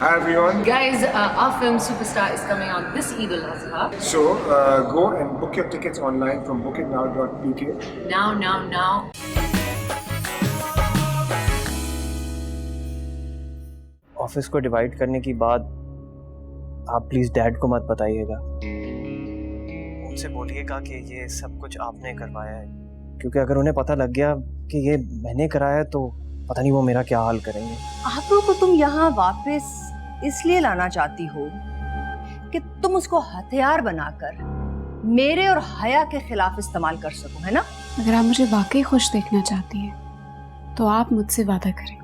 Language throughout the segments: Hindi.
Hi everyone. Guys, our film Superstar is coming out this Eid al-Adha. So go and book your tickets online from bookitnow.pk. Now. Office को डिवाइड करने की बात आप प्लीज डैड को मत बताइएगा। उनसे बोलिएगा कि ये सब कुछ आपने करवाया है, क्योंकि अगर उन्हें पता लग गया कि ये मैंने कराया तो पता नहीं वो मेरा क्या हाल करेंगे। आबरू को तुम यहाँ वापस इसलिए लाना चाहती हो कि तुम उसको हथियार बनाकर मेरे और हया के खिलाफ इस्तेमाल कर सको, है ना? अगर आप मुझे वाकई खुश देखना चाहती हैं तो आप मुझसे वादा करें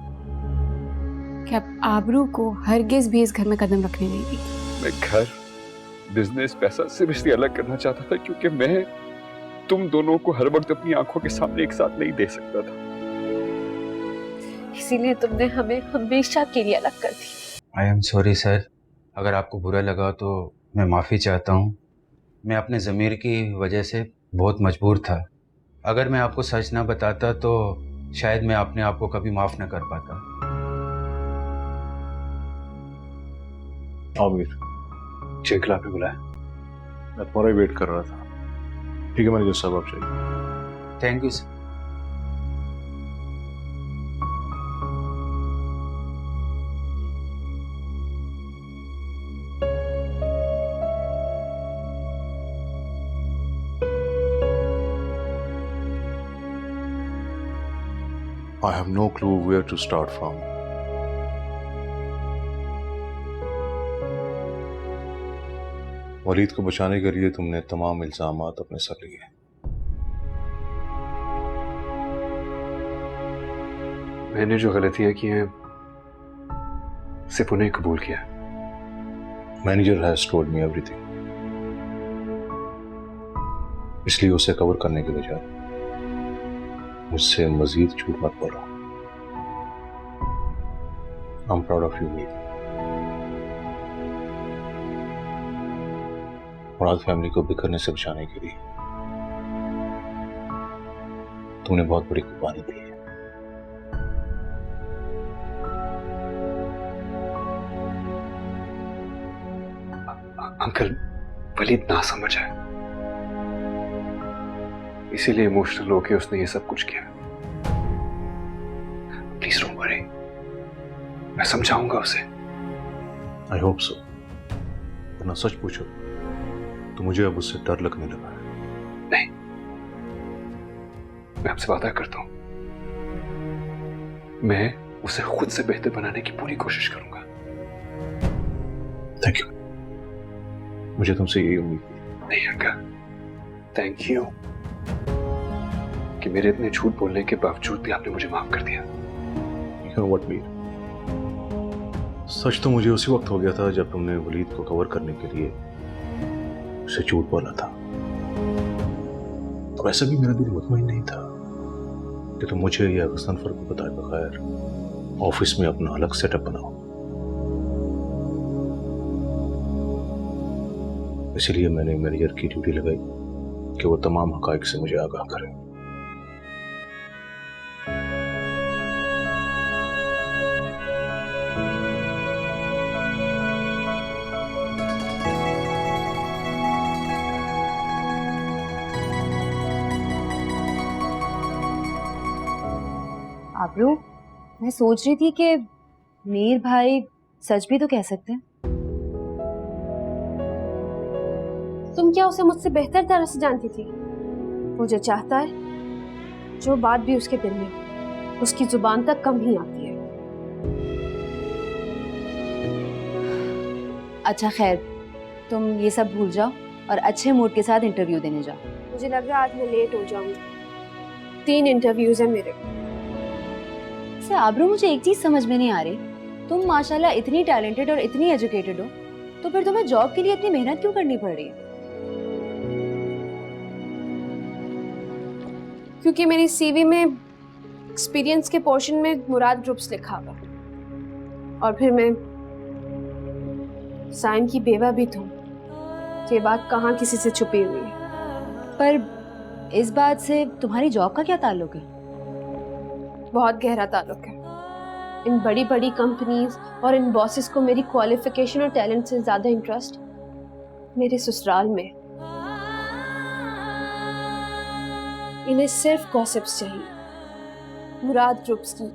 कि आप आबरू को हरगिज भी इस घर में कदम रखने नहीं देंगी। मैं घर, बिजनेस, पैसा सिर्फ इसलिए अलग करना चाहता था क्योंकि मैं तुम दोनों को हर वक्त अपनी आंखों के सामने एक साथ नहीं दे सकता था। इसीलिए तुमने हमें हमेशा के लिए अलग कर दी। आई एम सॉरी सर, अगर आपको बुरा लगा तो मैं माफ़ी चाहता हूँ। मैं अपने ज़मीर की वजह से बहुत मजबूर था। अगर मैं आपको सच ना बताता तो शायद मैं अपने आप को कभी माफ़ ना कर पाता। आमिर, चेक आपने बुलाया? मैं तुम्हारा ही वेट कर रहा था। ठीक है, मैंने जो सब आप चाहिए। Thank you sir. I have no clue where to start from. Waleed को बचाने के लिए तुमने तमाम इल्जामात अपने सर लिए। मैंने जो गलतियां की हैं सिर्फ उन्हें कबूल किया। Manager has told me everything, इसलिए उसे कवर करने के बजाय मुझसे मजीद झूठ मत बोलो। I am proud of you Mir. Murad family को बिखरने से बचाने के लिए तुमने बहुत बड़ी कुर्बानी दी है। अंकल, वलीद ना समझ है, इसीलिए इमोशनल होके उसने ये सब कुछ किया। प्लीज डोंट वरी, मैं समझाऊंगा उसे। I hope so. वरना सच पूछो तो मुझे अब उससे डर लगने लगा है। नहीं, मैं आपसे वादा करता हूं, मैं उसे खुद से बेहतर बनाने की पूरी कोशिश करूंगा। थैंक यू, मुझे तुमसे यही उम्मीद थी। नहीं अंकल, थैंक यू कि मेरे इतने झूठ बोलने के बावजूद भी आपने मुझे माफ कर दिया। You know what, मीर, सच तो मुझे उसी वक्त हो गया था जब तुमने वलीद को कवर करने के लिए उसे झूठ बोला था। तो वैसे भी मेरा दिल मुतमईन नहीं था कि तुम मुझे या गसनफर को बताए बगैर ऑफिस में अपना अलग सेटअप बनाओ। इसलिए मैंने मैनेजर की ड्यूटी लगाई कि वो तमाम हकाइक से मुझे आगाह करे। आबरू, मैं सोच रही थी कि मीर भाई सच भी तो कह सकते हैं। तुम क्या उसे मुझसे बेहतर तरह से जानती थी? वो जो चाहता है, जो बात भी उसके दिल में, उसकी जुबान तक कम ही आती है। अच्छा खैर, तुम ये सब भूल जाओ और अच्छे मूड के साथ इंटरव्यू देने जाओ। मुझे लग रहा है आज मैं लेट हो जाऊंगी। 3 इंटरव्यूज हैं मेरे। से आबरू, मुझे एक चीज समझ में नहीं आ रही, तुम माशाल्लाह इतनी टैलेंटेड और इतनी एजुकेटेड हो, तो फिर तुम्हें जॉब के लिए इतनी मेहनत क्यों करनी पड़ रही है? क्योंकि मेरी सीवी में एक्सपीरियंस के पोर्शन में मुराद ग्रुप्स लिखा हुआ, और फिर मैं साइन की बेवा भी हूँ। ये बात कहाँ किसी से छुपी हुई है। पर इस बात से तुम्हारी जॉब का क्या ताल्लुक है? बहुत गहरा ताल्लुक है। इन बड़ी बड़ी कंपनीज और इन बॉसेस को मेरी क्वालिफिकेशन और टैलेंट से ज़्यादा इंटरेस्ट मेरे ससुराल में। इन्हें सिर्फ गॉसिप्स चाहिए। मुराद ग्रुप्स की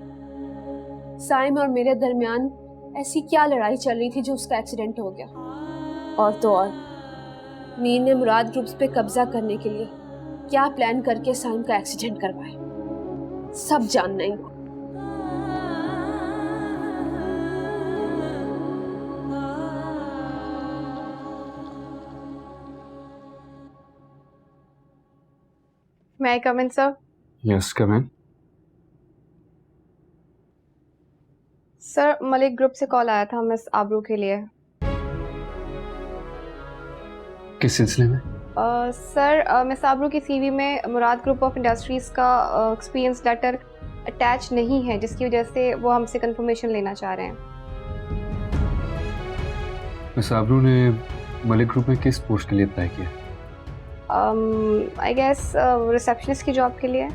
साइम और मेरे दरमियान ऐसी क्या लड़ाई चल रही थी जो उसका एक्सीडेंट हो गया। और तो और मीर ने मुराद ग्रुप्स पे कब्जा करने के लिए क्या प्लान करके साइम का एक्सीडेंट करवाया, सब जानना है इनको। May I come in, sir? Yes come in. Sir, Malik group से कॉल आया था मिस आबरू के लिए। किस सिलसिले में? सर, मिस आबरू की सीवी में मुराद ग्रुप ऑफ इंडस्ट्रीज का एक्सपीरियंस लेटर अटैच नहीं है, जिसकी वजह से वो हमसे कंफर्मेशन लेना चाह रहे हैं। मिस आबरू ने मलिक ग्रुप में किस पोस्ट के लिए अप्लाई किया? आई गेस रिसेप्शनिस्ट की जॉब के लिए।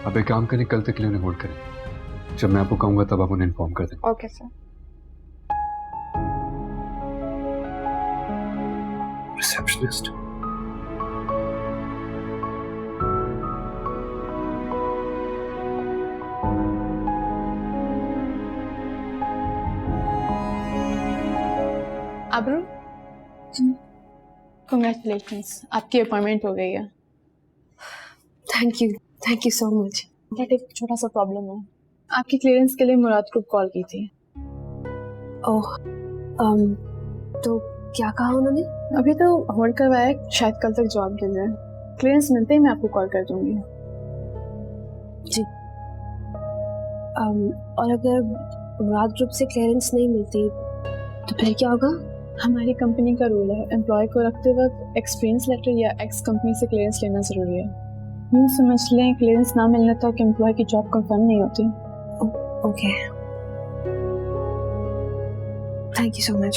अब एक काम करें, कल तक के लिए उन्हें होल्ड करें। जब मैं आपको कहूँगा तब आप उन्हें इन्फॉर्म कर दें। Okay sir. रिसेप्शनिस्ट? आबरू, कंग्रेचुलेशंस, आपकी अपॉइंटमेंट हो गई है। Thank you so much. But एक छोटा सा प्रॉब्लम है, आपकी क्लियरेंस के लिए मुराद ग्रुप कॉल की थी। ओह, तो क्या कहा उन्होंने? अभी तो होल्ड करवाया है, शायद कल तक जवाब दे जाए। क्लियरेंस मिलते ही मैं आपको कॉल कर दूंगी। जी। और अगर मुराद ग्रुप से क्लियरेंस नहीं मिलती तो फिर क्या होगा? हमारी कंपनी का रूल है, एम्प्लॉय को रखते वक्त एक्सपीरियंस लेटर या एक्स कंपनी से क्लियरेंस लेना ज़रूरी है। यूँ समझ लें, क्लियरेंस ना मिलने तक एम्प्लॉय की जॉब कंफर्म नहीं होती। Okay, thank you so much.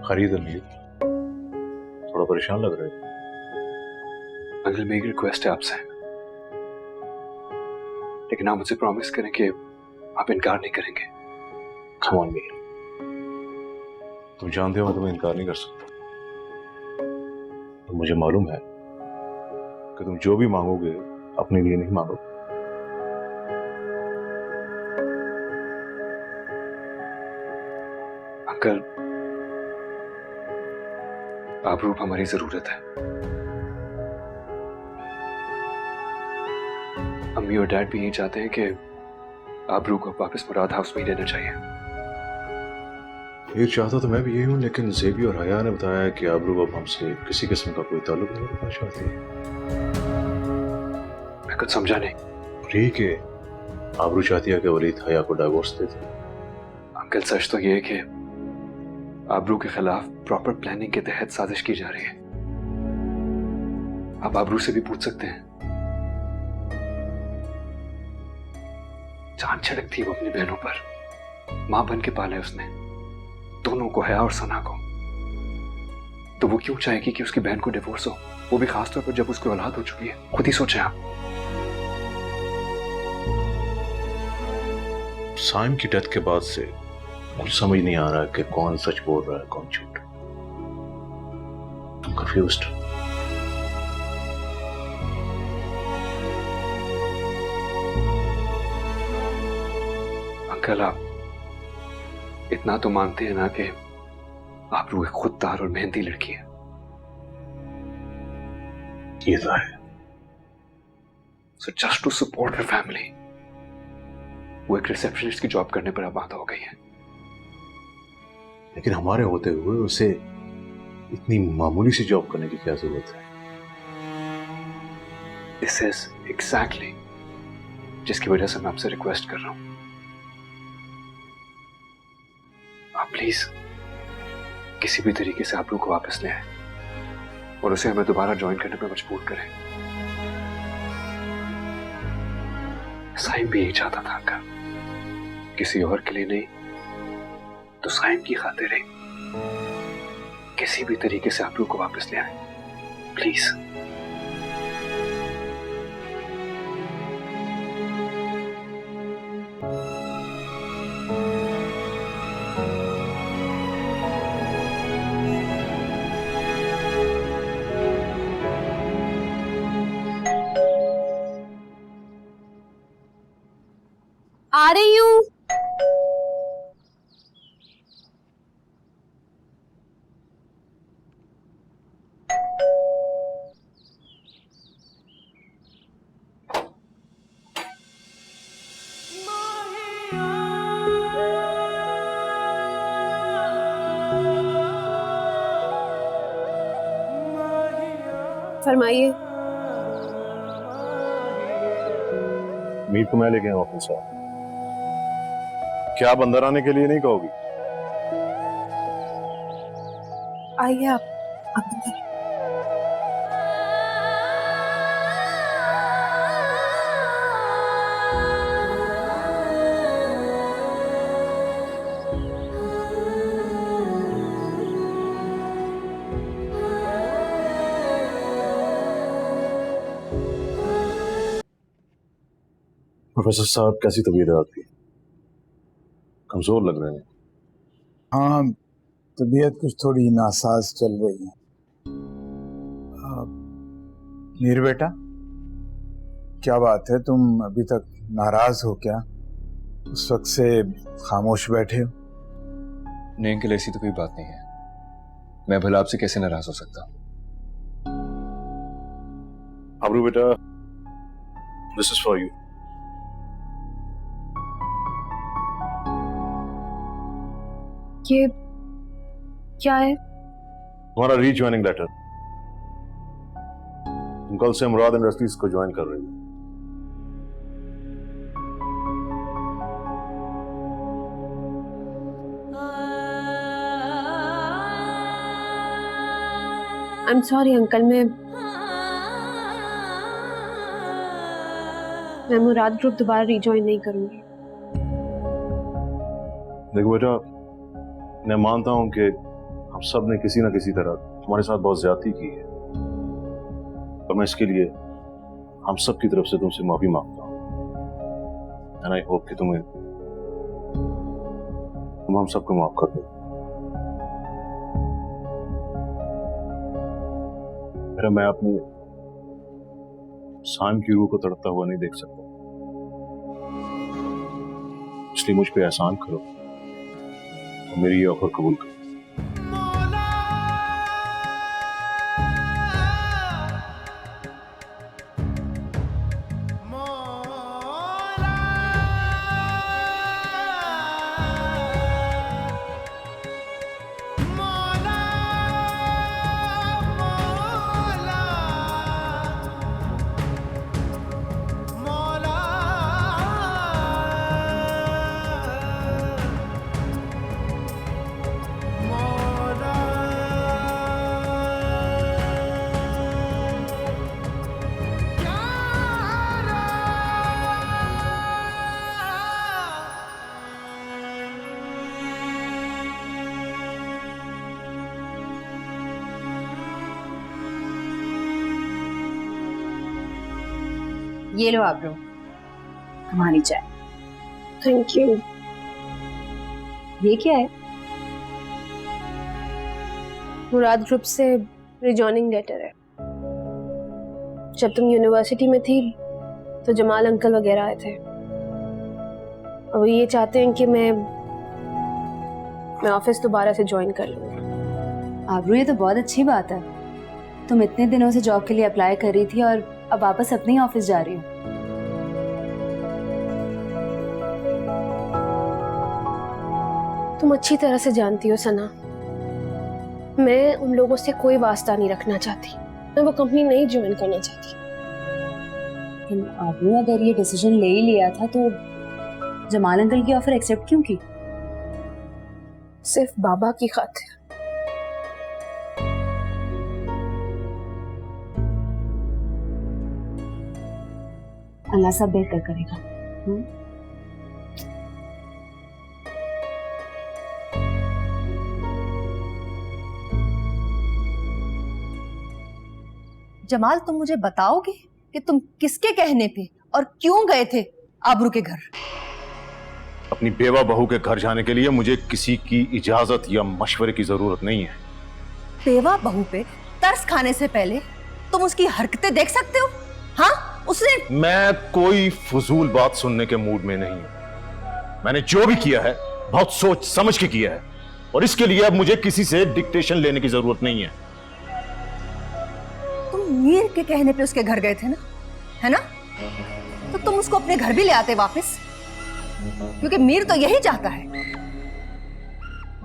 खरीद ली, थोड़ा परेशान लग रहा है। अंकल, मेरी रिक्वेस्ट है आपसे, लेकिन आप मुझसे प्रॉमिस करें कि आप इनकार नहीं करेंगे। कम ऑन मीर, तुम जानते हो मैं तुम्हें इनकार नहीं कर सकता। तो मुझे मालूम है कि तुम जो भी मांगोगे अपने लिए नहीं मांगोगे। अंकल, आबरू हमारी जरूरत है। अम्मी और डैड भी यही चाहते हैं कि आबरू को वापस मुराद हाउस में ही रहना चाहिए। ये चाहता तो मैं भी यही हूँ, लेकिन ज़ेबी और हया ने बताया कि आबरू अब हमसे किसी किस्म का कोई ताल्लुक नहीं रखना चाहती है। मैं कुछ समझा नहीं। ठीक है, आबरू चाहती है कि वलीद हया को डाइवोर्स दे दे। अंकल, सच तो ये है कि आबरू के खिलाफ प्रॉपर प्लानिंग के तहत साजिश की जा रही है। आप आबरू से भी पूछ सकते हैं। जान छिड़कती वो अपनी बहनों पर, मां बन के पाले उसने दोनों को, हया और सना को। तो वो क्यों चाहेगी कि उसकी बहन को डिवोर्स हो, वो भी खासतौर पर जब उसकी औलाद हो चुकी है? खुद ही सोचें आप। साइम की डेथ के बाद से कुछ समझ नहीं आ रहा कि कौन सच बोल रहा है कौन झूठ। तुम कंफ्यूज्ड। अंकल, आप इतना तो मानते हैं ना कि आबरू एक खुददार और मेहनती लड़की है। ये तो है। So just to support her family, वो एक रिसेप्शनिस्ट की जॉब करने पर आबाद हो गई है। लेकिन हमारे होते हुए उसे इतनी मामूली सी जॉब करने की क्या जरूरत है? This is exactly जिसकी वजह से मैं आपसे रिक्वेस्ट कर रहा हूं, आप प्लीज किसी भी तरीके से आबरू को वापस ले आए और उसे हमें दोबारा ज्वाइन करने पर मजबूर करें। साइम भी यही चाहता था अंकल, किसी और के लिए नहीं, तो साइम की खातिर किसी भी तरीके से आबरू को वापस ले आए, प्लीज। आ रही हूँ। फरमाइए। मीर को मैं लेके आया ऑफिस से। क्या आप अंदर आने के लिए नहीं कहोगी? आइए आप अंदर। प्रोफेसर साहब, कैसी तबीयत है आपकी? कमजोर लग रहे हैं। हाँ, तबीयत कुछ थोड़ी नासाज चल रही है। मीर बेटा, क्या बात है, तुम अभी तक नाराज हो क्या? उस वक्त से खामोश बैठे हो। नहीं अंकल, ऐसी तो कोई बात नहीं है। मैं भला आपसे कैसे नाराज हो सकता हूँ? आबरू बेटा, दिस इज फॉर यू। ये क्या है? तुम्हारा रीज्वाइनिंग लेटर। तुम कल से मुराद इंडस्ट्रीज को ज्वाइन कर रही हो। आई एम सॉरी अंकल, मैं मुराद ग्रुप दोबारा रिजॉइन नहीं करूंगी। देखो बेटा, मैं मानता हूं कि हम सब ने किसी ना किसी तरह तुम्हारे साथ बहुत ज्यादती की है, और मैं इसके लिए हम सब की तरफ से तुमसे माफी मांगता हूं। एंड आई होप कि तुम हम सबको माफ कर दो। मेरा मैं अपनी साइम की रूह को तड़पता हुआ नहीं देख सकता, इसलिए मुझ पे एहसान करो और मेरी ये ऑफर कबूल करो। ये लो आबरू, तुम्हारी चाय। Thank you. ये क्या है? मुराद ग्रुप से रिजॉइनिंग लेटर है। जब तुम यूनिवर्सिटी में थी तो जमाल अंकल वगैरह आए थे, और वो ये चाहते हैं कि मैं ऑफिस दोबारा से ज्वाइन कर लूँ। आबरू, ये तो बहुत अच्छी बात है। तुम इतने दिनों से जॉब के लिए अप्लाई कर रही थी और अब वापस अपने ही ऑफिस जा रही हो। तुम अच्छी तरह से जानती हो सना, मैं उन लोगों से कोई वास्ता नहीं रखना चाहती। मैं वो कंपनी नहीं ज्वाइन करना चाहती। आबरू, अगर ये डिसीजन ले ही लिया था तो जमाल अंकल की ऑफर एक्सेप्ट क्यों की? सिर्फ बाबा की खातिर। अल्लाह सब बेहतर करेगा। जमाल, तुम मुझे बताओगे कि तुम किसके कहने पे और क्यों गए थे आबरू के घर? अपनी बेवा बहू के घर जाने के लिए मुझे किसी की इजाजत या मशवरे की जरूरत नहीं है। बेवा बहू पे तरस खाने से पहले तुम उसकी हरकतें देख सकते हो? हाँ, उसने मैं कोई फजूल बात सुनने के मूड में नहीं हूं। मैंने जो भी किया है बहुत सोच समझ के किया है, और इसके लिए अब मुझे किसी से डिक्टेशन लेने की जरूरत नहीं है। तुम मीर के कहने पे उसके घर गए थे ना, है ना? तो तुम उसको अपने घर भी ले आते वापस, क्योंकि मीर तो यही चाहता है।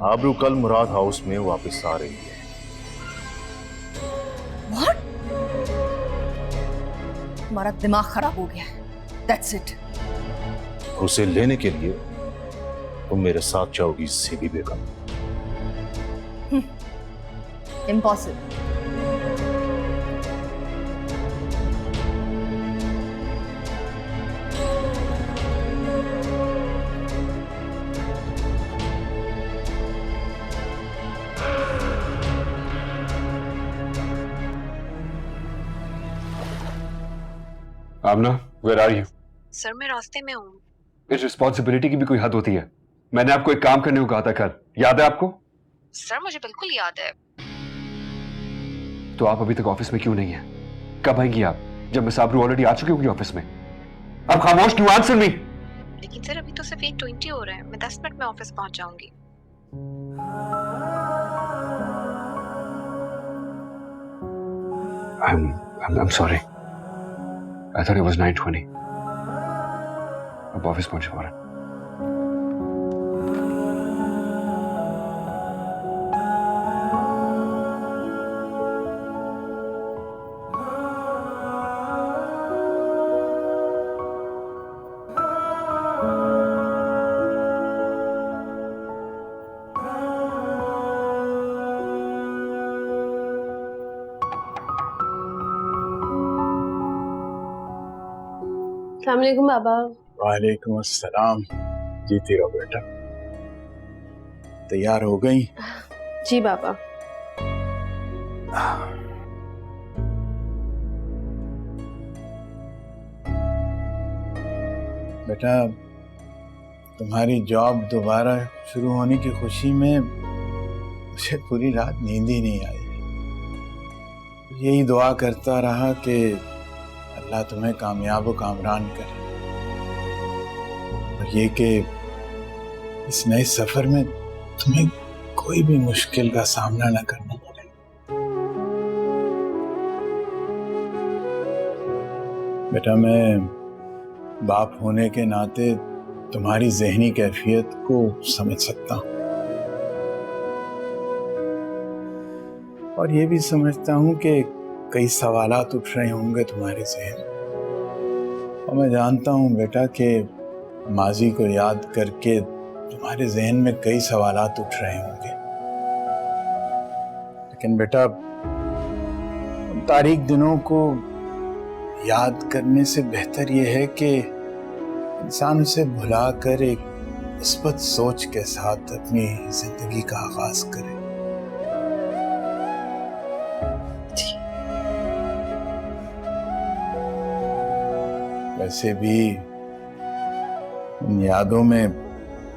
आबरू कल मुराद हाउस में वापस आ रही है। What? तुम्हारा दिमाग खराब हो गया है। That's it. उसे लेने के लिए तुम मेरे साथ जाओगी सीबी बेगम? Impossible. Amna, where are you? Sir मैं रास्ते में हूँ। इस रिस्पॉन्सिबिलिटी की भी कोई हद होती है। मैंने आपको एक काम करने को कहा था कल, याद है आपको? सर मुझे बिल्कुल याद है। तो आप अभी तक ऑफिस में क्यों नहीं है? कब आएंगी आप? जब मिस आबरू ऑलरेडी आ चुकी होंगी ऑफिस में। अब खामोश क्यों? Answer me. लेकिन सर अभी तो सिर्फ 8:20 हो रहे हैं, मैं 10 मिनट में ऑफिस पहुंच जाऊंगी। I'm sorry. I thought it was 9:20. अब ऑफिस पहुंचे हो रहा है। अस्सलाम वालेकुम बाबा। वालेकुम अस्सलाम। जीती रहो बेटा। तैयार हो गई? जी बाबा। बेटा, तुम्हारी जॉब दोबारा शुरू होने की खुशी में मुझे पूरी रात नींद ही नहीं आई। यही दुआ करता रहा कि अल्लाह तुम्हें कामयाब व कामरान करे, और ये कि इस नए सफर में तुम्हें कोई भी मुश्किल का सामना न करना पड़े। बेटा, मैं बाप होने के नाते तुम्हारी ज़हनी कैफियत को समझ सकता हूँ, और ये भी समझता हूँ कि कई सवालात उठ रहे होंगे तुम्हारे ज़हन, और मैं जानता हूँ बेटा कि माजी को याद करके तुम्हारे ज़हन में कई सवालात उठ रहे होंगे। लेकिन बेटा, उन तारीख दिनों को याद करने से बेहतर यह है कि इंसान उसे भुलाकर एक मुस्बत सोच के साथ अपनी जिंदगी का आगाज करे। वैसे भी इन यादों में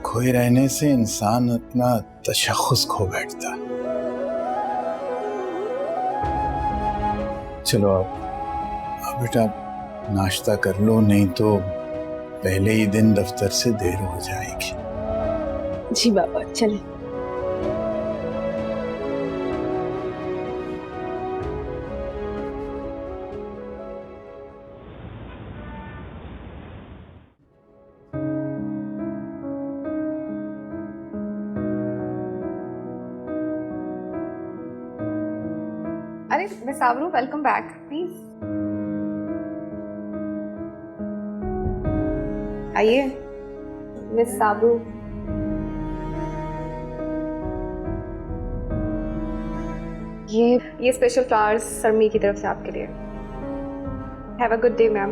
खोए रहने से इंसान अपना तशख़्ख़ुस खो बैठता। चलो अब बेटा नाश्ता कर लो, नहीं तो पहले ही दिन दफ्तर से देर हो जाएगी। जी बाबा, चलें। अरे मिस आबरू, वेलकम बैक। प्लीज आइए। मिस आबरू, ये स्पेशल फ्लावर्स सरमी की तरफ से आपके लिए। Have a good day ma'am.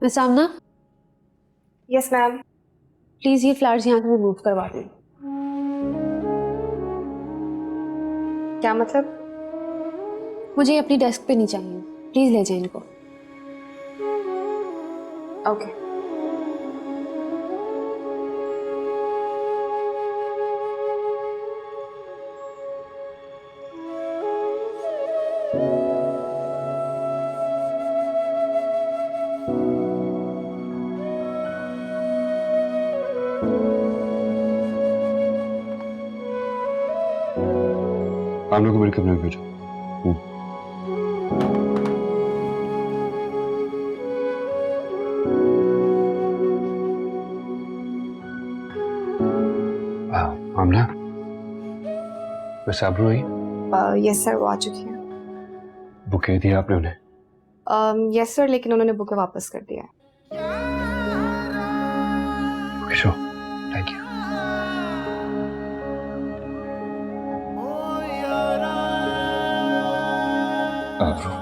Miss Amna, yes ma'am. Please ये फ्लावर्स यहाँ से रिमूव करवा दें। क्या मतलब? मुझे अपनी डेस्क पे नहीं चाहिए, प्लीज ले जाए इनको। ओके। आप लोग को मेरे कमरे में भेजो। आमना, वैसे आबरू आई? यस सर, वो आ चुकी है। बुके दिया आपने उन्हें? यस सर, लेकिन उन्होंने बुके वापस कर दिया है। So, thank you. आबरू,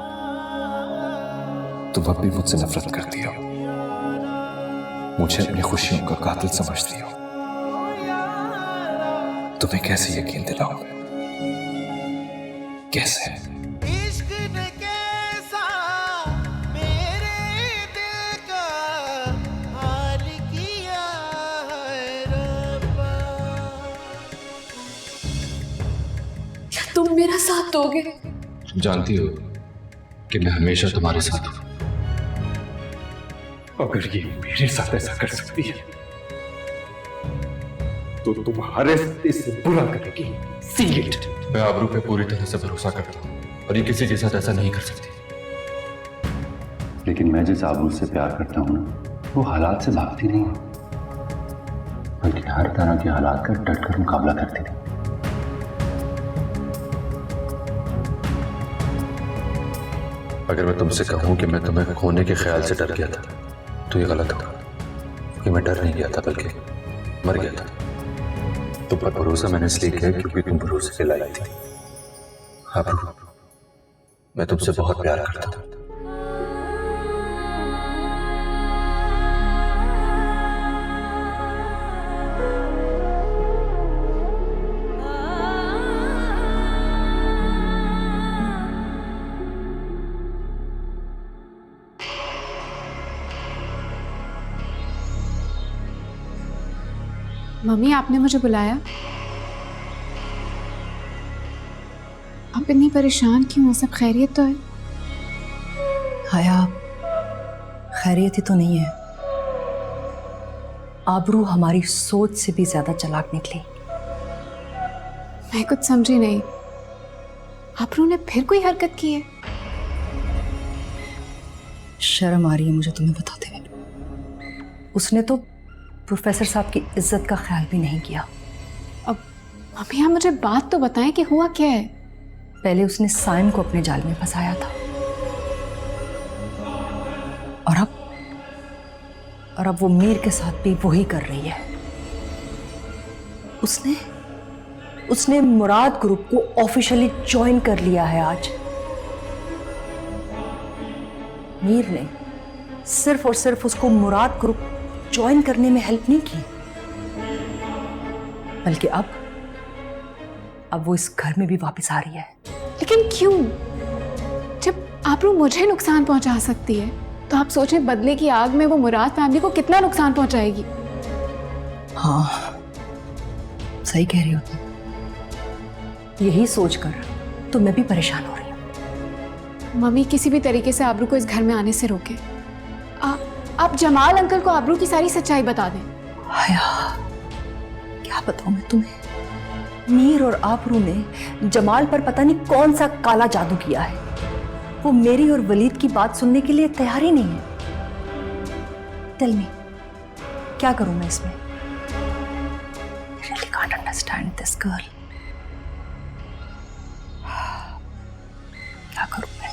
तुम अब भी मुझसे नफरत करती हो, मुझे अपनी खुशियों का कातिल समझती हो। तुम्हें कैसे यकीन दिलाऊं? कैसे? तुम मेरा साथ दोगे? तुम जानती हो कि मैं हमेशा तुम्हारे साथ हूं। अगर ये मेरे साथ ऐसा कर सकती है तो तुम्हारे से बुरा करेगी। See it। मैं आबरू पे पूरी तरह से भरोसा करता हूँ और ये किसी के साथ ऐसा नहीं कर सकती। लेकिन मैं जिस आबरू से प्यार करता हूँ ना, वो हालात से भागती नहीं है, बल्कि हर तरह के हालात का डटकर मुकाबला करती है। अगर मैं तुमसे कहूं कि मैं तुम्हें खोने के ख्याल से डर गया था तो ये गलत होगा, क्योंकि मैं डर नहीं गया था बल्कि मर गया था। तुम पर भरोसा मैंने इसलिए किया क्योंकि तुम भरोसे के लायक थी। आबरू, मैं तुमसे बहुत प्यार करता था। मम्मी, आपने मुझे बुलाया? आप इतनी परेशान क्यों हो? सब खैरियत तो है? हया, खैरियत ही तो नहीं है। आबरू हमारी सोच से भी ज्यादा चालाक निकली। मैं कुछ समझी नहीं। आबरू ने फिर कोई हरकत की है? शर्म आ रही है मुझे तुम्हें बताते हुए। उसने तो प्रोफेसर साहब की इज्जत का ख्याल भी नहीं किया। अब मम्मी, आप मुझे बात तो बताएं कि हुआ क्या है। पहले उसने साइम को अपने जाल में फंसाया था और अब वो मीर के साथ भी वही कर रही है। उसने मुराद ग्रुप को ऑफिशियली ज्वाइन कर लिया है आज। मीर ने सिर्फ और सिर्फ उसको मुराद ग्रुप ज्वाइन करने में हेल्प नहीं की, बल्कि अब वो इस घर में भी वापस आ रही है। लेकिन क्यों? जब आबरू मुझे नुकसान पहुंचा सकती है तो आप सोचें बदले की आग में वो मुराद फैमिली को कितना नुकसान पहुंचाएगी। हाँ, सही कह रही हो तुम। यही सोचकर तो मैं भी परेशान हो रही हूँ। मम्मी, किसी भी तरीके से आबरू को इस घर में आने से रोकें। आप जमाल अंकल को आबरू की सारी सच्चाई बता दें। हया, क्या बताऊं मैं तुम्हें? मीर और आबरू ने जमाल पर पता नहीं कौन सा काला जादू किया है। वो मेरी और वलीद की बात सुनने के लिए तैयार ही नहीं है। टेल मी, क्या करूं मैं इसमें? I really can't understand this girl. क्या करूं मैं?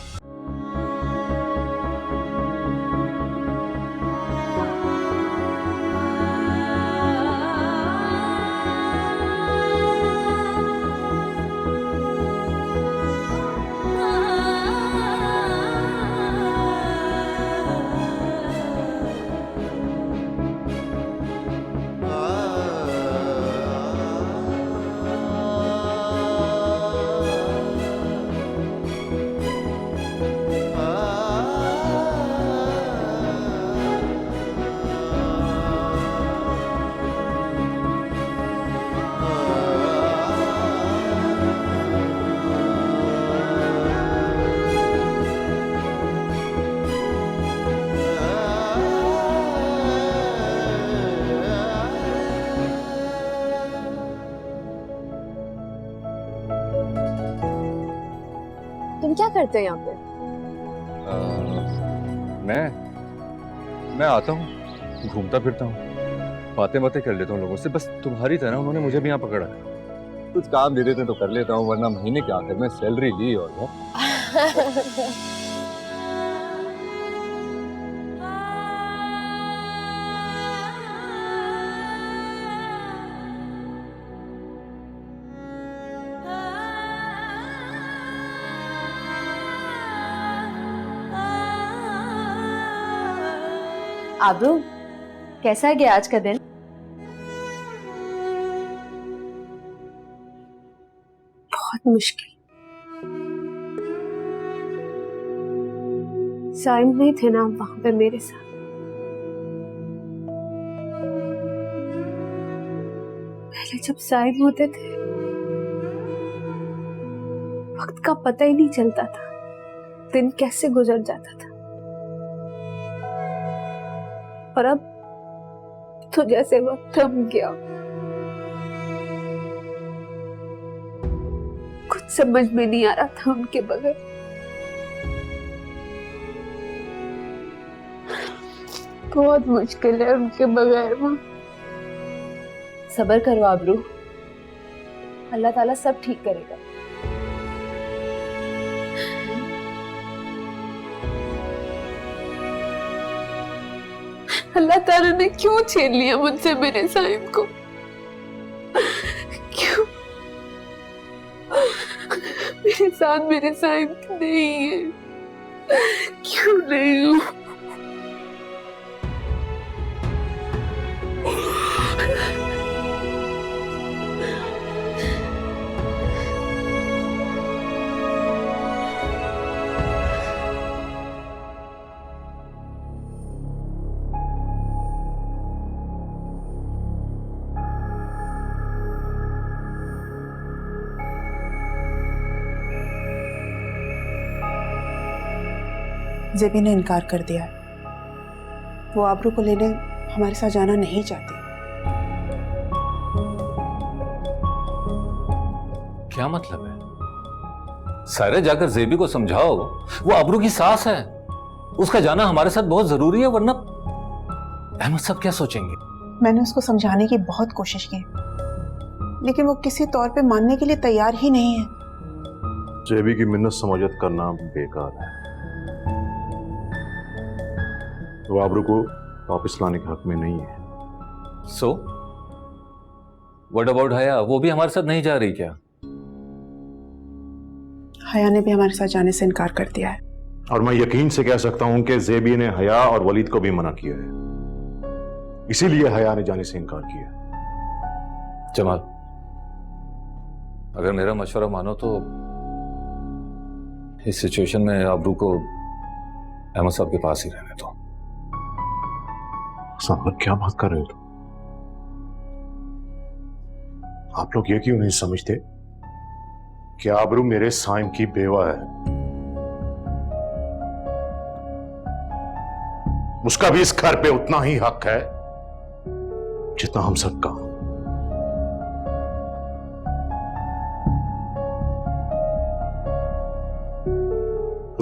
क्या करते हैं यहाँ पे? मैं आता हूँ, घूमता फिरता हूँ, बातें कर लेता हूँ लोगों से। बस तुम्हारी तरह उन्होंने मुझे भी यहाँ पकड़ा है। कुछ काम दे देते तो कर लेता हूँ, वरना महीने के आखिर में सैलरी ली और आबरू, कैसा गया आज का दिन? बहुत मुश्किल। साइम नहीं थे ना वहां पे मेरे साथ। पहले जब साइम होते थे वक्त का पता ही नहीं चलता था, दिन कैसे गुजर जाता था। और अब तो जैसे वक्त थम गया, कुछ समझ में नहीं आ रहा था उनके बगैर। बहुत मुश्किल है उनके बगैर। मां, सब्र करो आबरू, अल्लाह ताला सब ठीक करेगा। अल्लाह ताला ने क्यों छीन लिया मुझसे मेरे साहिब को? क्यों? मेरे साथ मेरे साहिब नहीं है। क्यों नहीं हूँ? जेबी ने इनकार कर दिया। वो आबरू को लेने हमारे साथ जाना नहीं चाहती। क्या मतलब है? सारे जाकर जेबी को समझाओ, वो आबरू की सास है, उसका जाना हमारे साथ बहुत जरूरी है, वरना अहमद साहब क्या सोचेंगे? मैंने उसको समझाने की बहुत कोशिश की, लेकिन वो किसी तौर पे मानने के लिए तैयार ही नहीं है। जेबी की मिन्नत समझत करना बेकार है। वो आबरू को वापस लाने के हक में नहीं है। सो व्हाट अबाउट हया? वो भी हमारे साथ नहीं जा रही क्या? हया ने भी हमारे साथ जाने से इनकार कर दिया है। और मैं यकीन से कह सकता हूं कि जेबी ने हया और वलीद को भी मना किया है, इसीलिए हया ने जाने से इनकार किया। जमाल, अगर मेरा मशवरा मानो तो इस सिचुएशन में आबरू को अहमद साहब के पास ही रहने दो। साहब, क्या बात कर रहे हो तुम? आप लोग ये क्यों नहीं समझते कि आबरू मेरे साइम की बेवा है? उसका भी इस घर पे उतना ही हक है जितना हम सबका।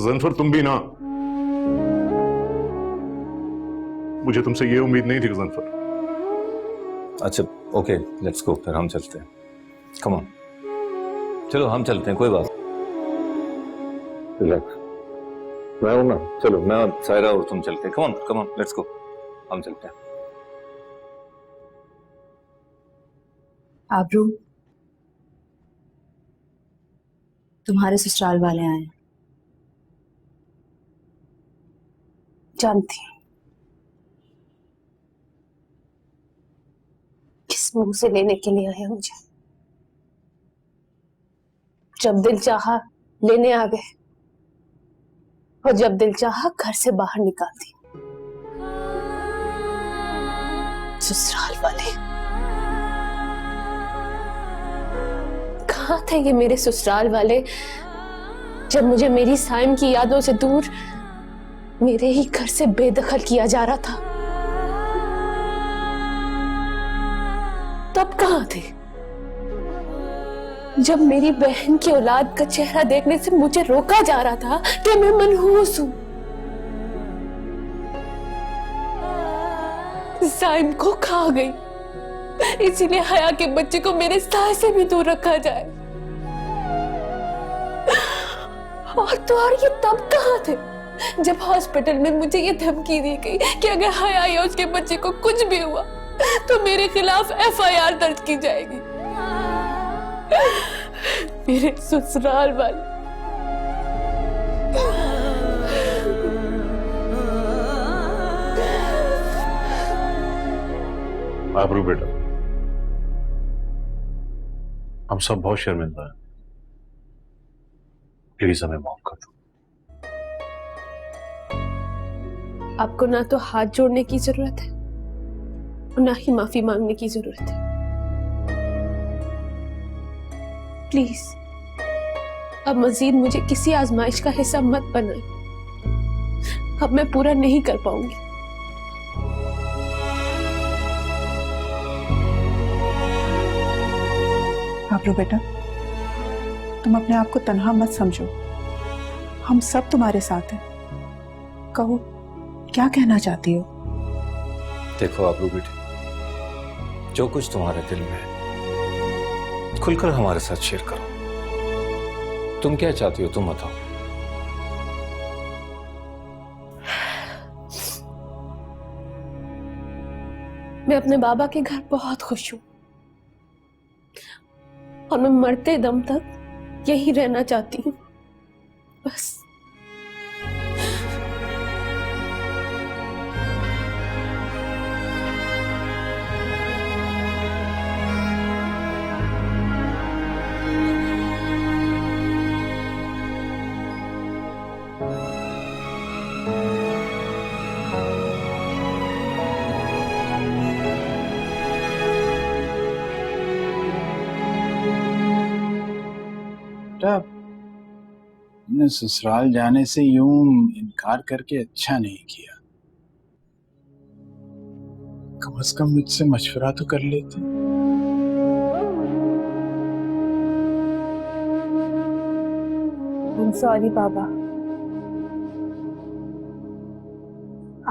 ज़नफर, तुम भी ना। मुझे तुमसे ये उम्मीद नहीं थी ज़नफर। अच्छा ओके, लेट्स गो, फिर हम चलते हैं। कम ऑन, चलो हम चलते हैं, कोई बात। रिलैक्स, मैं हूं ना। चलो, मैं सायरा और तुम चलते हैं। कम ऑन लेट्स गो, हम चलते हैं। आबरू, तुम्हारे ससुराल वाले आए हैं। जानती हूँ किस मुंह से लेने के लिए आए मुझे। जब दिल चाहा लेने आ गए और जब दिल चाहा घर से बाहर निकाल दिया। ससुराल वाले कहाँ थे ये मेरे ससुराल वाले जब मुझे मेरी साइम की यादों से दूर मेरे ही घर से बेदखल किया जा रहा था? तब कहाँ थे? जब मेरी बहन की औलाद का चेहरा देखने से मुझे रोका जा रहा था कि मैं मनहूस हूं, साइम को खा गई, इसीलिए हया के बच्चे को मेरे साय से भी दूर रखा जाए। और ये तब कहाँ थे जब हॉस्पिटल में मुझे ये धमकी दी गई कि अगर हया या उसके बच्चे को कुछ भी हुआ तो मेरे खिलाफ FIR दर्ज की जाएगी। मेरे ससुराल वाले। आबरू बेटा, हम सब बहुत शर्मिंदा हैं, प्लीज हमें माफ कर दो। आपको ना तो हाथ जोड़ने की जरूरत है और ना ही माफी मांगने की जरूरत है। प्लीज अब मजीद मुझे किसी आजमाइश का हिस्सा मत बनाए। अब मैं पूरा नहीं कर पाऊंगी। आबरू बेटा, तुम अपने आप को तन्हा मत समझो, हम सब तुम्हारे साथ हैं। कहो, क्या कहना चाहती हो? देखो आबरू बेटी, जो कुछ तुम्हारे दिल में है खुलकर हमारे साथ शेयर करो। तुम क्या चाहती हो, तुम बताओ। मैं अपने बाबा के घर बहुत खुश हूं और मैं मरते दम तक यही रहना चाहती हूँ, बस। तुमने ससुराल जाने से यूं इनकार करके अच्छा नहीं किया। कम से कम मुझसे मशवरा तो कर लेते। I'm sorry बाबा,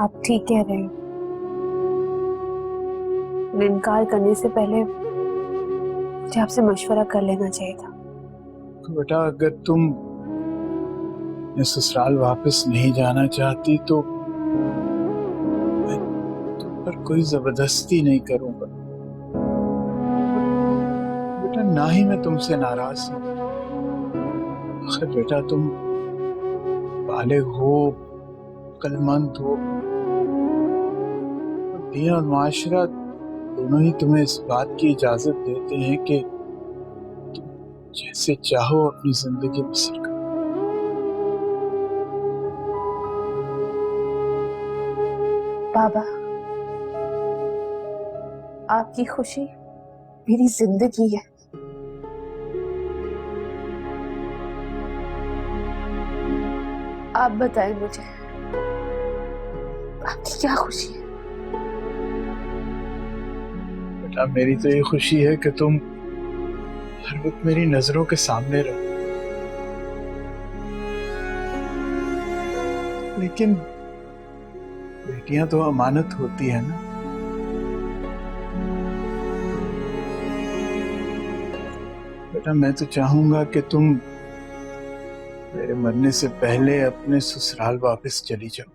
आप ठीक कह रहे हैं। इनकार करने से पहले मुझे आपसे मशवरा कर लेना चाहिए था। तो बेटा, अगर तुम ससुराल वापस नहीं जाना चाहती तो मैं तुम पर कोई जबरदस्ती नहीं करूंगा। बेटा, ना ही मैं तुमसे नाराज हूं। आखिर बेटा, तुम बालिग हो, अक्लमंद हो, दीन और माशरा दोनों ही तुम्हें इस बात की इजाजत देते हैं कि तुम जैसे चाहो अपनी जिंदगी बसर करो। बाबा, आपकी खुशी मेरी जिंदगी है। आप बताएं मुझे, आपकी क्या खुशी है? बेटा, मेरी तो ये खुशी है कि तुम हर वक्त मेरी नजरों के सामने रहो। लेकिन बेटियां तो अमानत होती है ना। बेटा, मैं तो चाहूंगा कि तुम मेरे मरने से पहले अपने ससुराल वापस चली जाओ,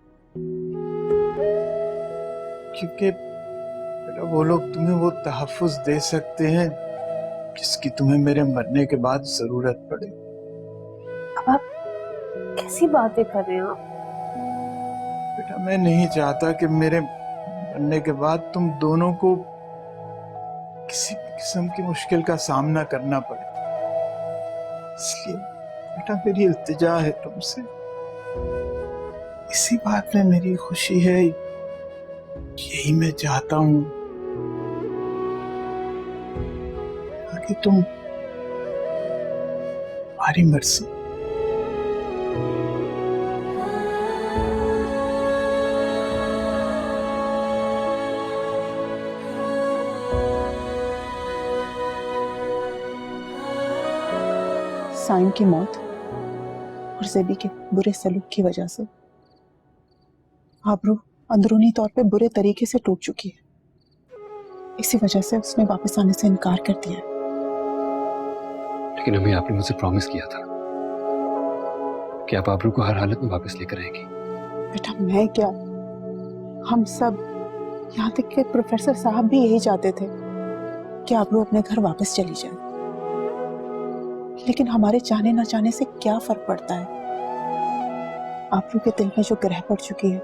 क्योंकि बेटा वो लोग तुम्हें वो तहफ्फुज़ दे सकते हैं जिसकी तुम्हें मेरे मरने के बाद जरूरत पड़े। अब आप कैसी बातें कर रहे हो? बेटा, मैं नहीं चाहता कि मेरे मरने के बाद तुम दोनों को किसी किस्म की मुश्किल का सामना करना पड़े। इसलिए बेटा, मेरी इल्तिजा है तुमसे, इसी बात में मेरी खुशी है, यही मैं चाहता हूं कि तुम हमारी मर्जी। साइम की मौत और ज़ेबी के बुरे सलूक की वजह से आबरू अंदरूनी तौर पे बुरे तरीके से टूट चुकी है। इसी वजह से उसने वापस आने से इनकार कर दिया। लेकिन अम्मी, आपने मुझसे प्रॉमिस किया था कि आप आबरू को हर हालत में वापस लेकर आएंगी। बेटा मैं क्या, हम सब, यहाँ तक कि प्रोफेसर साहब भी यही चाहते थे कि आबरू अपने घर वापस चली जाए। लेकिन हमारे चाहने ना चाहने से क्या फर्क पड़ता है? आबरू के दिल में जो ग्रह पड़ चुकी है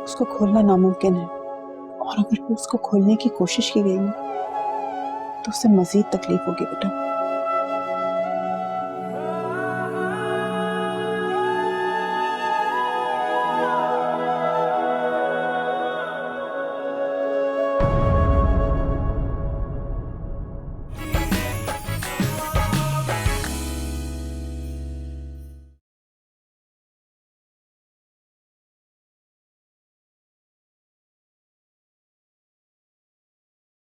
उसको खोलना नामुमकिन है, और अगर वो उसको खोलने की कोशिश की गई तो उससे मजीद तकलीफ होगी बेटा।